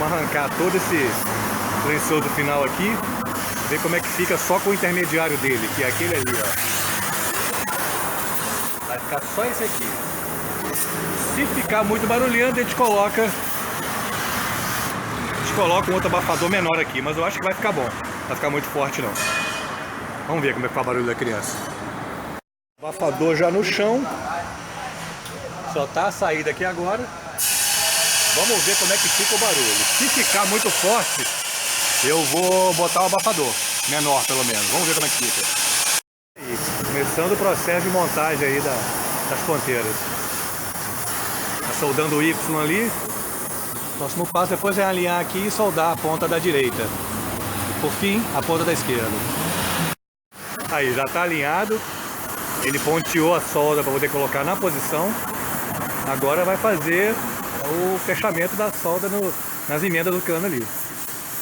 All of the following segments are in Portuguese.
Vamos arrancar todo esse silencioso final aqui, ver como é que fica só com o intermediário dele, que é aquele ali, ó. Vai ficar só esse aqui. Se ficar muito barulhento, a gente coloca um outro abafador menor aqui, mas eu acho que vai ficar bom. Não vai ficar muito forte não. Vamos ver como é que fica o barulho da criança. Abafador já no chão. Só tá a saída aqui agora. Vamos ver como é que fica o barulho. Se ficar muito forte, eu vou botar o abafador menor pelo menos. Vamos ver como é que fica. E começando o processo de montagem aí das ponteiras. Tá soldando o Y ali. O próximo passo depois é alinhar aqui e soldar a ponta da direita. E por fim, a ponta da esquerda. Aí, já tá alinhado. Ele ponteou a solda para poder colocar na posição. Agora vai fazer o fechamento da solda nas emendas do cano ali.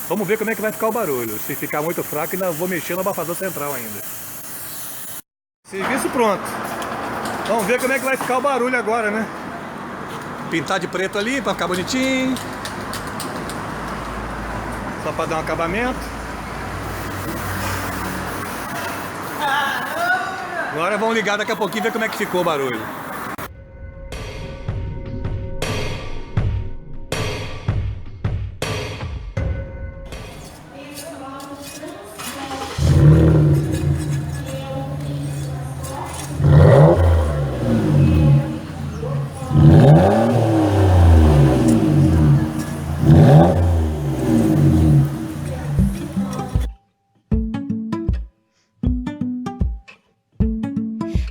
Vamos ver como é que vai ficar o barulho. Se ficar muito fraco, ainda vou mexer no abafador central ainda. Serviço pronto. Vamos ver como é que vai ficar o barulho agora, né? Pintar de preto ali para ficar bonitinho. Só para dar um acabamento. Agora vamos ligar daqui a pouquinho e ver como é que ficou o barulho.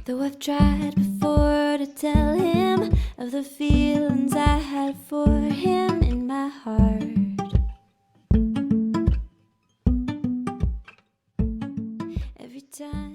Though I've tried before to tell him of the feelings I had for him in my heart. Every time